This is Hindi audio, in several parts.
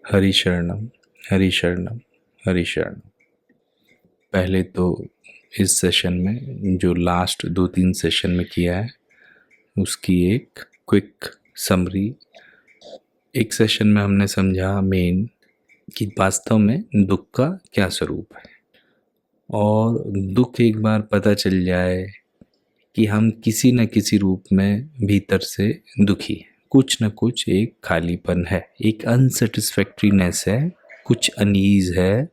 हरि शरणम, हरि शरणम, हरि शरणम। पहले तो इस सेशन में जो लास्ट 2-3 सेशन में किया है उसकी एक क्विक समरी। एक सेशन में हमने समझा मेन कि वास्तव में दुख का क्या स्वरूप है, और दुख एक बार पता चल जाए कि हम किसी न किसी रूप में भीतर से दुखी हैं। कुछ न कुछ एक खालीपन है, एक अनसेटिस्फैक्ट्रीनेस है, कुछ अनईज है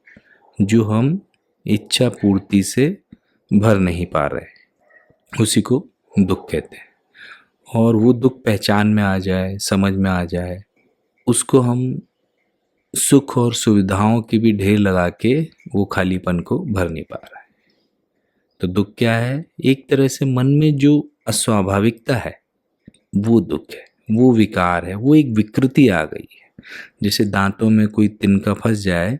जो हम इच्छा पूर्ति से भर नहीं पा रहे, उसी को दुख कहते हैं। और वो दुख पहचान में आ जाए, समझ में आ जाए, उसको हम सुख और सुविधाओं की भी ढेर लगा के वो खालीपन को भर नहीं पा रहा है। तो दुख क्या है? एक तरह से मन में जो अस्वाभाविकता है वो दुख है, वो विकार है, वो एक विकृति आ गई है। जैसे दांतों में कोई तिनका फंस जाए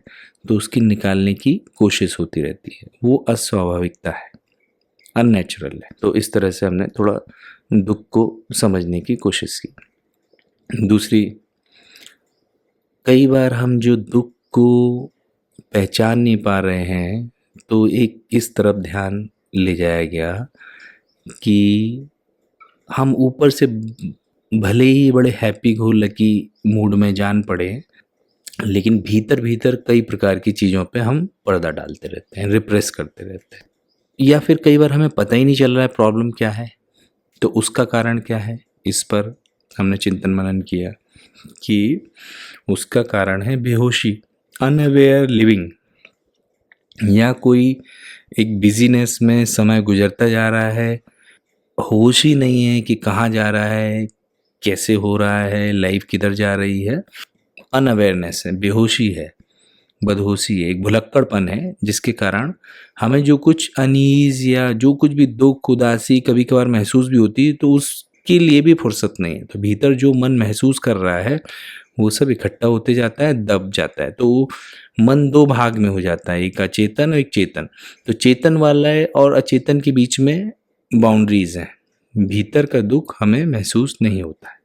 तो उसकी निकालने की कोशिश होती रहती है, वो अस्वाभाविकता है, अननेचुरल है। तो इस तरह से हमने थोड़ा दुख को समझने की कोशिश की। दूसरी, कई बार हम जो दुख को पहचान नहीं पा रहे हैं तो एक इस तरफ ध्यान ले जाया गया कि हम ऊपर से भले ही बड़े हैप्पी गो लकी मूड में जान पड़े, लेकिन भीतर भीतर कई प्रकार की चीज़ों पे हम पर्दा डालते रहते हैं, रिप्रेस करते रहते हैं, या फिर कई बार हमें पता ही नहीं चल रहा है प्रॉब्लम क्या है। तो उसका कारण क्या है? इस पर हमने चिंतन मनन किया कि उसका कारण है बेहोशी, अनअवेयर लिविंग, या कोई एक बिजीनेस में समय गुजरता जा रहा है, होश ही नहीं है कि कहाँ जा रहा है, कैसे हो रहा है, लाइफ किधर जा रही है। अनअवेयरनेस है, बेहोशी है, बदहोशी है, एक भुलक्कड़पन है, जिसके कारण हमें जो कुछ अनीज या जो कुछ भी दुख उदासी कभी कभार महसूस भी होती है तो उसके लिए भी फुर्सत नहीं है। तो भीतर जो मन महसूस कर रहा है वो सब इकट्ठा होते जाता है, दब जाता है। तो मन दो भाग में हो जाता है, एक अचेतन और एक चेतन। तो चेतन वाला है और अचेतन के बीच में बाउंड्रीज हैं, भीतर का दुख हमें महसूस नहीं होता है।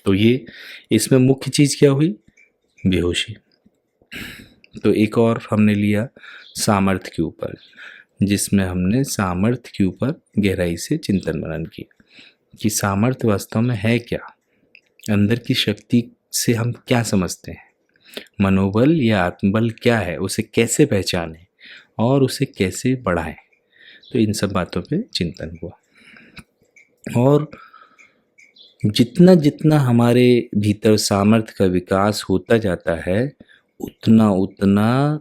तो ये इसमें मुख्य चीज़ क्या हुई? बेहोशी। तो एक और हमने लिया सामर्थ्य के ऊपर, जिसमें हमने सामर्थ्य के ऊपर गहराई से चिंतन मनन किया कि सामर्थ्य वास्तव में है क्या, अंदर की शक्ति से हम क्या समझते हैं, मनोबल या आत्मबल क्या है, उसे कैसे पहचानें और उसे कैसे बढ़ाएं। तो इन सब बातों पे चिंतन हुआ। और जितना जितना हमारे भीतर सामर्थ्य का विकास होता जाता है उतना उतना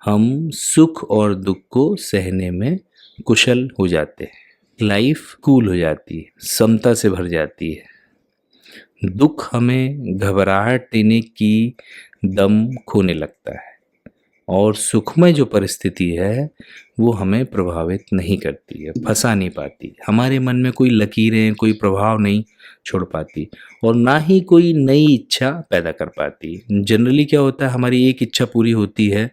हम सुख और दुख को सहने में कुशल हो जाते हैं। लाइफ कूल हो जाती है, समता से भर जाती है। दुख हमें घबराहट देने की दम खोने लगता है, और सुखमय जो परिस्थिति है वो हमें प्रभावित नहीं करती है, फंसा नहीं पाती, हमारे मन में कोई लकीरें, कोई प्रभाव नहीं छोड़ पाती, और ना ही कोई नई इच्छा पैदा कर पाती। जनरली क्या होता है, हमारी एक इच्छा पूरी होती है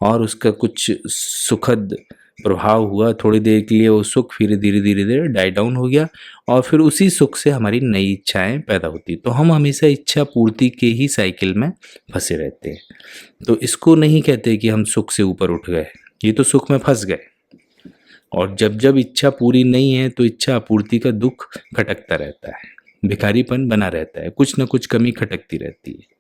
और उसका कुछ सुखद प्रभाव हुआ, थोड़ी देर के लिए वो सुख फिर धीरे धीरे धीरे डाई डाउन हो गया, और फिर उसी सुख से हमारी नई इच्छाएं पैदा होती। तो हम हमेशा इच्छा पूर्ति के ही साइकिल में फंसे रहते हैं। तो इसको नहीं कहते कि हम सुख से ऊपर उठ गए, ये तो सुख में फंस गए। और जब जब इच्छा पूरी नहीं है तो इच्छा आपूर्ति का दुख खटकता रहता है, भिखारीपन बना रहता है, कुछ न कुछ कमी खटकती रहती है।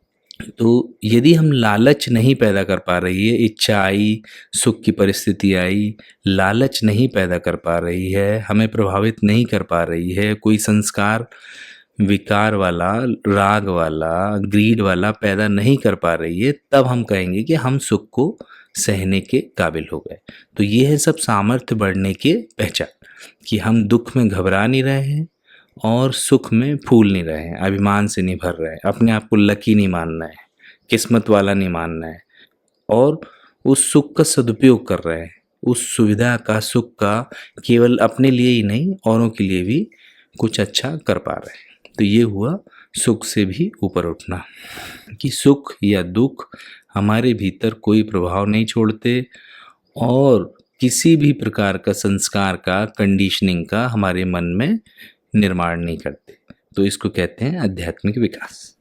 तो यदि हम लालच नहीं पैदा कर पा रही है, इच्छा आई, सुख की परिस्थिति आई, लालच नहीं पैदा कर पा रही है, हमें प्रभावित नहीं कर पा रही है, कोई संस्कार विकार वाला, राग वाला, ग्रीड वाला पैदा नहीं कर पा रही है, तब हम कहेंगे कि हम सुख को सहने के काबिल हो गए। तो ये है सब सामर्थ्य बढ़ने के पहचान, कि हम दुख में घबरा नहीं रहे हैं और सुख में फूल नहीं रहे हैं, अभिमान से नहीं भर रहे हैं, अपने आप को लकी नहीं मानना है, किस्मत वाला नहीं मानना है, और उस सुख का सदुपयोग कर रहे हैं, उस सुविधा का, सुख का केवल अपने लिए ही नहीं औरों के लिए भी कुछ अच्छा कर पा रहे हैं। तो ये हुआ सुख से भी ऊपर उठना, कि सुख या दुख हमारे भीतर कोई प्रभाव नहीं छोड़ते और किसी भी प्रकार का संस्कार का, कंडीशनिंग का हमारे मन में निर्माण नहीं करते। तो इसको कहते हैं आध्यात्मिक विकास।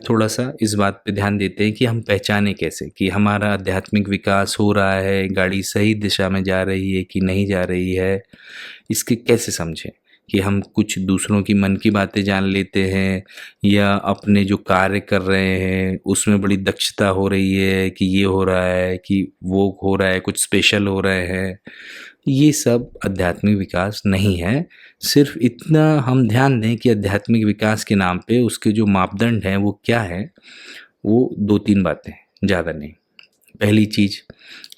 थोड़ा सा इस बात पे ध्यान देते हैं कि हम पहचाने कैसे कि हमारा आध्यात्मिक विकास हो रहा है, गाड़ी सही दिशा में जा रही है कि नहीं जा रही है, इसके कैसे समझें कि हम कुछ दूसरों की मन की बातें जान लेते हैं या अपने जो कार्य कर रहे हैं उसमें बड़ी दक्षता हो रही है कि ये हो रहा है कि वो हो रहा है, कुछ स्पेशल हो रहे हैं। ये सब आध्यात्मिक विकास नहीं है। सिर्फ इतना हम ध्यान दें कि आध्यात्मिक विकास के नाम पे उसके जो मापदंड हैं वो क्या है, वो 2-3 बातें, ज़्यादा नहीं। पहली चीज़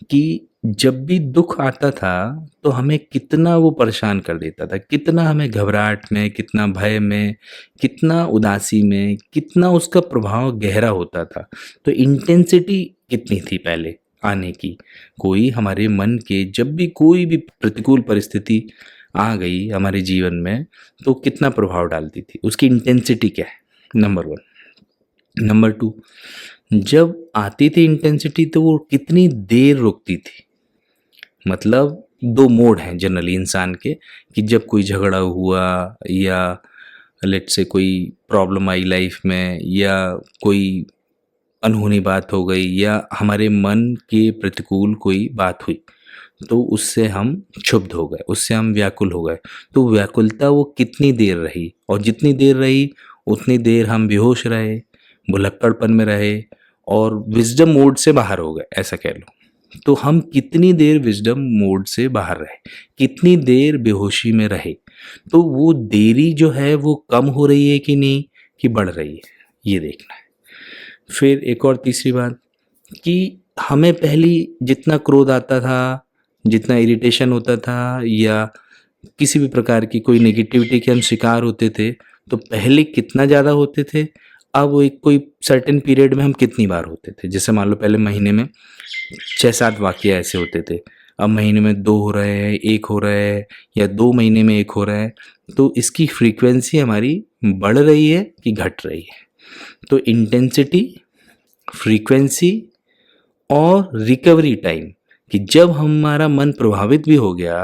कि जब भी दुख आता था तो हमें कितना वो परेशान कर देता था, कितना हमें घबराहट में, कितना भय में, कितना उदासी में, कितना उसका प्रभाव गहरा होता था। तो इंटेंसिटी कितनी थी पहले आने की। कोई हमारे मन के जब भी कोई भी प्रतिकूल परिस्थिति आ गई हमारे जीवन में तो कितना प्रभाव डालती थी, उसकी इंटेंसिटी क्या है, नंबर 1। नंबर 2, जब आती थी इंटेंसिटी तो वो कितनी देर रुकती थी। मतलब 2 मोड हैं जनरली इंसान के कि जब कोई झगड़ा हुआ या लेट्स से कोई प्रॉब्लम आई लाइफ में या कोई अनहोनी बात हो गई या हमारे मन के प्रतिकूल कोई बात हुई तो उससे हम क्षुब्ध हो गए, उससे हम व्याकुल हो गए। तो व्याकुलता वो कितनी देर रही और जितनी देर रही उतनी देर हम बेहोश रहे, भुलक्कड़पन में रहे और विज़डम मोड से बाहर हो गए, ऐसा कह लो। तो हम कितनी देर विज़डम मोड से बाहर रहे, कितनी देर बेहोशी में रहे, तो वो देरी जो है वो कम हो रही है कि नहीं, कि बढ़ रही है, ये देखना है। फिर एक और तीसरी बात कि हमें पहले जितना क्रोध आता था, जितना इरिटेशन होता था या किसी भी प्रकार की कोई नेगेटिविटी के हम शिकार होते थे, तो पहले कितना ज़्यादा होते थे, अब वो एक कोई सर्टेन पीरियड में हम कितनी बार होते थे। जैसे मान लो पहले महीने में 6-7 वाक़या ऐसे होते थे, अब महीने में 2 हो रहे हैं, 1 हो रहा है या 2 महीने में 1 हो रहा है, तो इसकी फ्रीक्वेंसी हमारी बढ़ रही है कि घट रही है। तो इंटेंसिटी, फ्रीक्वेंसी और रिकवरी टाइम कि जब हमारा मन प्रभावित भी हो गया,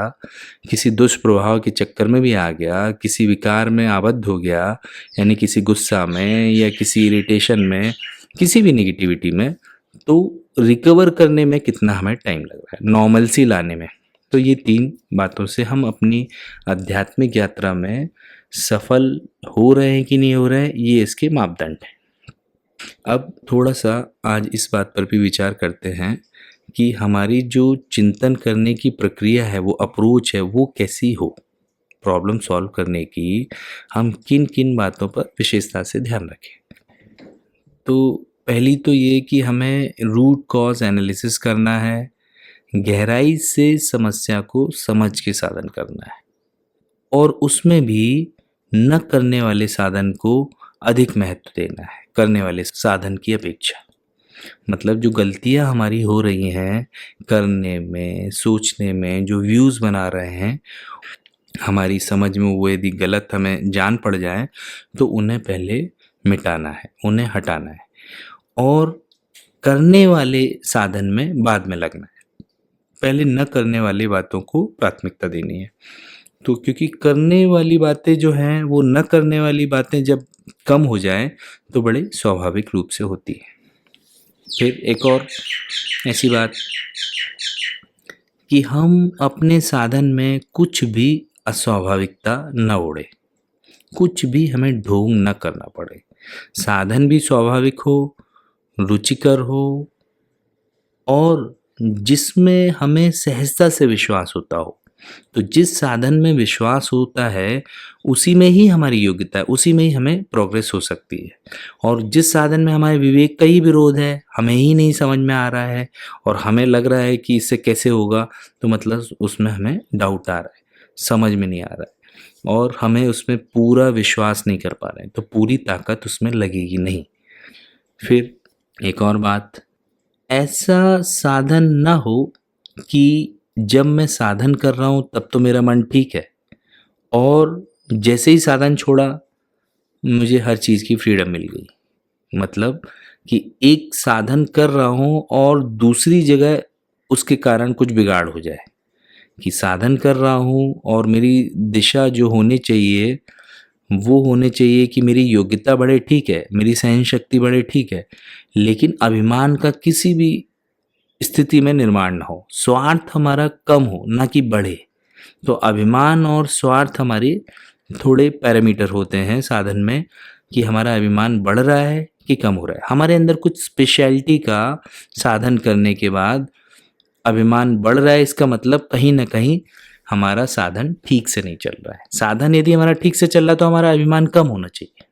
किसी दुष्प्रभाव के चक्कर में भी आ गया, किसी विकार में आबद्ध हो गया, यानी किसी गुस्सा में या किसी इरिटेशन में, किसी भी नेगेटिविटी में, तो रिकवर करने में कितना हमें टाइम लग रहा है, नॉर्मलसी लाने में। तो ये 3 बातों से हम अपनी आध्यात्मिक यात्रा में सफल हो रहे हैं कि नहीं हो रहे हैं, ये इसके मापदंड हैं। अब थोड़ा-सा आज इस बात पर भी विचार करते हैं कि हमारी जो चिंतन करने की प्रक्रिया है, वो अप्रोच है, वो कैसी हो? प्रॉब्लम सॉल्व करने की हम किन-किन बातों पर विशेषता से ध्यान रखें? तो पहली तो ये कि हमें रूट कॉज़ एनालिसिस करना है, गहराई से समस्या को समझ के साधन करना है और उसमें भी न करने वाले साधन को अधिक महत्व देना है, करने वाले साधन की अपेक्षा। मतलब जो गलतियाँ हमारी हो रही हैं करने में, सोचने में, जो व्यूज़ बना रहे हैं, हमारी समझ में वो यदि गलत हमें जान पड़ जाए, तो उन्हें पहले मिटाना है, उन्हें हटाना है और करने वाले साधन में बाद में लगना है। पहले न करने वाली बातों को प्राथमिकता देनी है। तो क्योंकि करने वाली बातें जो हैं, वो न करने वाली बातें जब कम हो जाएँ, तो बड़े स्वाभाविक रूप से होती हैं। फिर एक और ऐसी बात कि हम अपने साधन में कुछ भी अस्वाभाविकता न ओढ़े, कुछ भी हमें ढोंग न करना पड़े। साधन भी स्वाभाविक हो, रुचिकर हो और जिसमें हमें सहजता से विश्वास होता हो। तो जिस साधन में विश्वास होता है, उसी में ही हमारी योग्यता है, उसी में ही हमें प्रोग्रेस हो सकती है। और जिस साधन में हमारे विवेक का ही विरोध है, हमें ही नहीं समझ में आ रहा है और हमें लग रहा है कि इससे कैसे होगा, तो मतलब उसमें हमें डाउट आ रहा है, समझ में नहीं आ रहा है और हमें उसमें पूरा विश्वास नहीं कर पा रहे हैं, तो पूरी ताकत उसमें लगेगी नहीं। फिर एक और बात, ऐसा साधन ना हो कि जब मैं साधन कर रहा हूँ तब तो मेरा मन ठीक है और जैसे ही साधन छोड़ा मुझे हर चीज़ की फ्रीडम मिल गई। मतलब कि एक साधन कर रहा हूँ और दूसरी जगह उसके कारण कुछ बिगाड़ हो जाए, कि साधन कर रहा हूँ और मेरी दिशा जो होनी चाहिए वो होने चाहिए कि मेरी योग्यता बढ़े, ठीक है, मेरी सहन शक्ति बढ़े, ठीक है, लेकिन अभिमान का किसी भी स्थिति में निर्माण ना हो, स्वार्थ हमारा कम हो ना कि बढ़े। तो अभिमान और स्वार्थ हमारे थोड़े पैरामीटर होते हैं साधन में, कि हमारा अभिमान बढ़ रहा है कि कम हो रहा है। हमारे अंदर कुछ स्पेशलिटी का साधन करने के बाद अभिमान बढ़ रहा है, इसका मतलब कहीं ना कहीं हमारा साधन ठीक से नहीं चल रहा है। साधन यदि हमारा ठीक से चल रहा है तो हमारा अभिमान कम होना चाहिए,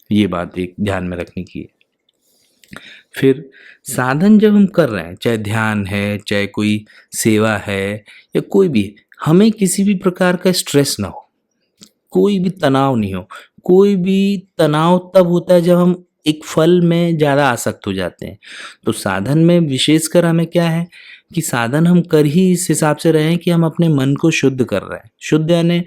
ये बात एक ध्यान में रखने की है। फिर साधन जब हम कर रहे हैं, चाहे ध्यान है, चाहे कोई सेवा है या कोई भी, हमें किसी भी प्रकार का स्ट्रेस ना हो, कोई भी तनाव नहीं हो। कोई भी तनाव तब होता है जब हम एक फल में ज़्यादा आसक्त हो जाते हैं। तो साधन में विशेषकर हमें क्या है कि साधन हम कर ही इस हिसाब से रहे हैं कि हम अपने मन को शुद्ध कर रहे हैं। शुद्ध यानी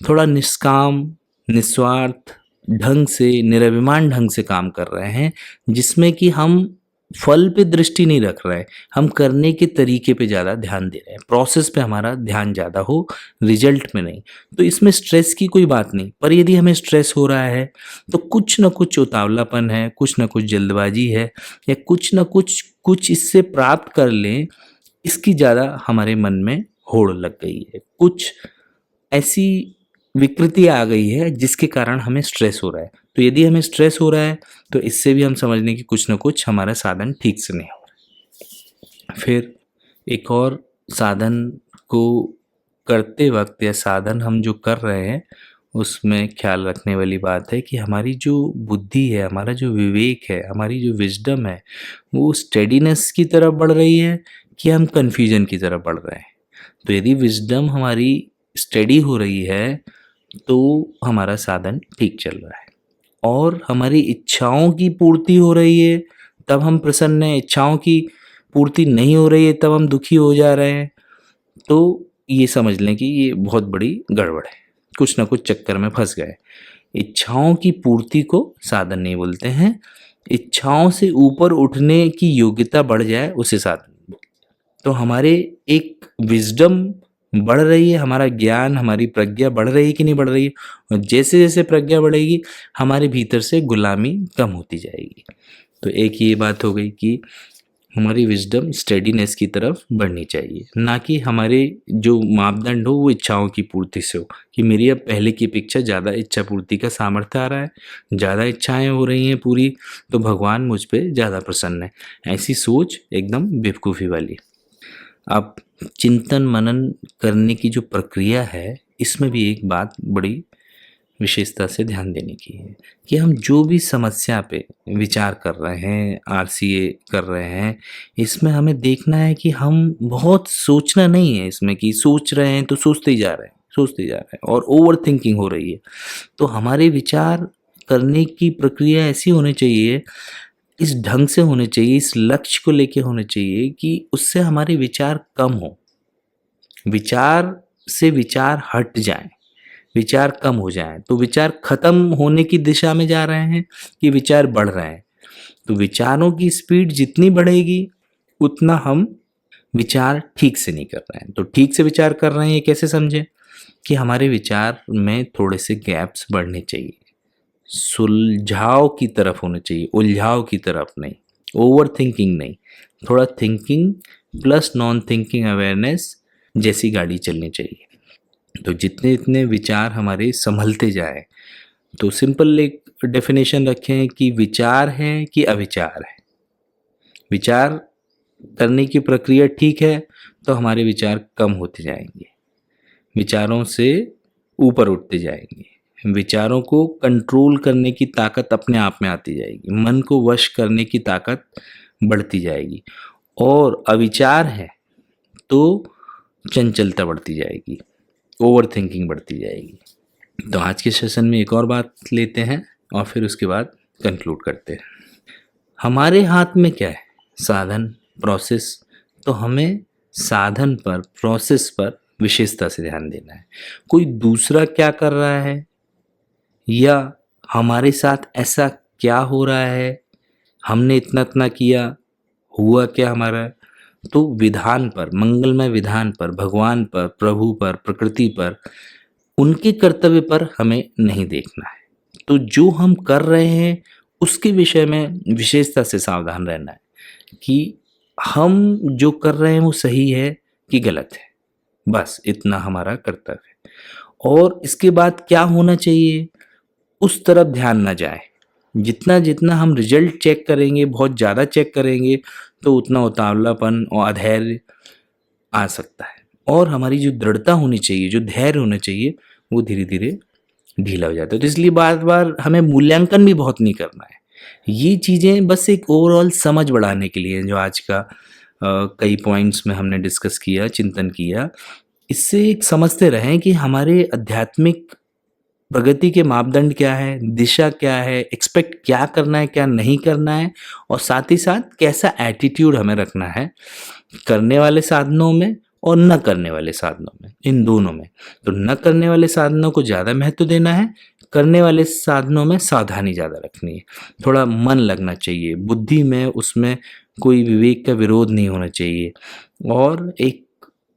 थोड़ा निष्काम, निस्वार्थ ढंग से, निरभिमान ढंग से काम कर रहे हैं, जिसमें कि हम फल पे दृष्टि नहीं रख रहे हैं, हम करने के तरीके पे ज़्यादा ध्यान दे रहे हैं, प्रोसेस पे हमारा ध्यान ज़्यादा हो, रिजल्ट में नहीं। तो इसमें स्ट्रेस की कोई बात नहीं। पर यदि हमें स्ट्रेस हो रहा है तो कुछ ना कुछ उतावलापन है, कुछ ना कुछ जल्दबाजी है, या कुछ ना कुछ इससे प्राप्त कर लें, इसकी ज़्यादा हमारे मन में होड़ लग गई है। कुछ ऐसी विकृति आ गई है जिसके कारण हमें स्ट्रेस हो रहा है। तो यदि हमें स्ट्रेस हो रहा है तो इससे भी हम समझ लें कि कुछ ना कुछ हमारा साधन ठीक से नहीं हो रहा है। फिर एक और साधन को करते वक्त या साधन हम जो कर रहे हैं उसमें ख्याल रखने वाली बात है कि हमारी जो बुद्धि है, हमारा जो विवेक है, हमारी जो विजडम है, वो स्टेडीनेस की तरफ बढ़ रही है कि हम कन्फ्यूजन की तरफ बढ़ रहे हैं। तो यदि विजडम हमारी स्टडी हो रही है तो हमारा साधन ठीक चल रहा है, और हमारी इच्छाओं की पूर्ति हो रही है तब हम प्रसन्न हैं, इच्छाओं की पूर्ति नहीं हो रही है तब हम दुखी हो जा रहे हैं, तो ये समझ लें कि ये बहुत बड़ी गड़बड़ है, कुछ ना कुछ चक्कर में फंस गए। इच्छाओं की पूर्ति को साधन नहीं बोलते हैं, इच्छाओं से ऊपर उठने की योग्यता बढ़ जाए उसे साधन बोलते हैं। तो हमारे एक विजडम बढ़ रही है, हमारा ज्ञान, हमारी प्रज्ञा बढ़ रही है कि नहीं बढ़ रही है, और जैसे जैसे प्रज्ञा बढ़ेगी हमारे भीतर से गुलामी कम होती जाएगी। तो एक ये बात हो गई कि हमारी विजडम स्टेडीनेस की तरफ बढ़नी चाहिए, ना कि हमारे जो मापदंड हो वो इच्छाओं की पूर्ति से हो, कि मेरी अब पहले की अपेक्षा ज़्यादा इच्छा पूर्ति का सामर्थ्य आ रहा है, ज़्यादा इच्छाएं हो रही हैं पूरी, तो भगवान मुझ पर ज़्यादा प्रसन्न है। ऐसी सोच एकदम बेवकूफ़ी वाली। अब चिंतन मनन करने की जो प्रक्रिया है, इसमें भी एक बात बड़ी विशेषता से ध्यान देने की है कि हम जो भी समस्या पे विचार कर रहे हैं, आरसीए कर रहे हैं, इसमें हमें देखना है कि हम बहुत सोचना नहीं है इसमें, कि सोच रहे हैं तो सोचते ही जा रहे हैं, सोचते ही जा रहे हैं और ओवर थिंकिंग हो रही है। तो हमारे विचार करने की प्रक्रिया ऐसी होनी चाहिए, इस ढंग से होने चाहिए, इस लक्ष्य को लेके होने चाहिए कि उससे हमारे विचार कम हो, विचार से विचार हट जाएं, विचार कम हो जाएं। तो विचार खत्म होने की दिशा में जा रहे हैं कि विचार बढ़ रहे हैं। तो विचारों की स्पीड जितनी बढ़ेगी उतना हम विचार ठीक से नहीं कर रहे हैं। तो ठीक से विचार कर रहे हैं ये कैसे समझें, कि हमारे विचार में थोड़े से गैप्स बढ़ने चाहिए, सुलझाव की तरफ होने चाहिए, उलझाव की तरफ नहीं, ओवर थिंकिंग नहीं, थोड़ा thinking plus non thinking awareness जैसी गाड़ी चलनी चाहिए। तो जितने इतने विचार हमारे संभलते जाए, तो सिंपल एक डेफिनेशन रखें कि विचार है कि अविचार है। विचार करने की प्रक्रिया ठीक है तो हमारे विचार कम होते जाएंगे, विचारों से ऊपर उठते जाएंगे, विचारों को कंट्रोल करने की ताकत अपने आप में आती जाएगी, मन को वश करने की ताकत बढ़ती जाएगी। और अविचार है तो चंचलता बढ़ती जाएगी, ओवर थिंकिंग बढ़ती जाएगी। तो आज के सेशन में एक और बात लेते हैं और फिर उसके बाद कंक्लूड करते हैं। हमारे हाथ में क्या है, साधन, प्रोसेस। तो हमें साधन पर, प्रोसेस पर विशेषता से ध्यान देना है। कोई दूसरा क्या कर रहा है या हमारे साथ ऐसा क्या हो रहा है, हमने इतना इतना किया, हुआ क्या हमारा, तो विधान पर, मंगलमय विधान पर, भगवान पर, प्रभु पर, प्रकृति पर, उनके कर्तव्य पर हमें नहीं देखना है। तो जो हम कर रहे हैं उसके विषय में विशेषता से सावधान रहना है कि हम जो कर रहे हैं वो सही है कि गलत है। बस इतना हमारा कर्तव्य है। और इसके बाद क्या होना चाहिए, उस तरफ ध्यान ना जाए। जितना हम रिजल्ट चेक करेंगे, बहुत ज़्यादा चेक करेंगे, तो उतना उतावलापन और अधैर्य आ सकता है। और हमारी जो दृढ़ता होनी चाहिए, जो धैर्य होना चाहिए, वो धीरे धीरे ढीला हो जाता है। तो इसलिए बार बार हमें मूल्यांकन भी बहुत नहीं करना है। ये चीज़ें बस एक ओवरऑल समझ बढ़ाने के लिए जो आज का कई पॉइंट्स में हमने डिस्कस किया, चिंतन किया, इससे एक समझते रहें कि हमारे आध्यात्मिक प्रगति के मापदंड क्या है, दिशा क्या है, एक्सपेक्ट क्या करना है, क्या नहीं करना है, और साथ ही साथ कैसा एटीट्यूड हमें रखना है करने वाले साधनों में और न करने वाले साधनों में, इन दोनों में। तो न करने वाले साधनों को ज़्यादा महत्व देना है, करने वाले साधनों में सावधानी ज़्यादा रखनी है। थोड़ा मन लगना चाहिए, बुद्धि में उसमें कोई विवेक का विरोध नहीं होना चाहिए और एक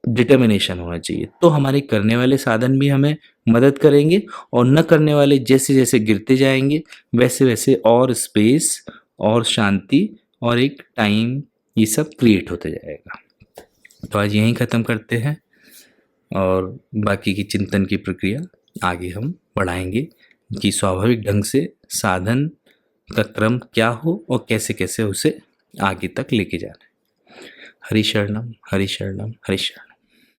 डिटर्मिनेशन होना चाहिए। तो हमारे करने वाले साधन भी हमें मदद करेंगे और न करने वाले जैसे जैसे गिरते जाएंगे वैसे वैसे और स्पेस और शांति और एक टाइम, ये सब क्रिएट होते जाएगा। तो आज यहीं ख़त्म करते हैं और बाकी की चिंतन की प्रक्रिया आगे हम बढ़ाएंगे कि स्वाभाविक ढंग से साधन का क्रम क्या हो और कैसे कैसे उसे आगे तक लेके जाना है। हरि शरणम, हरि शरणम, हरि शरणम।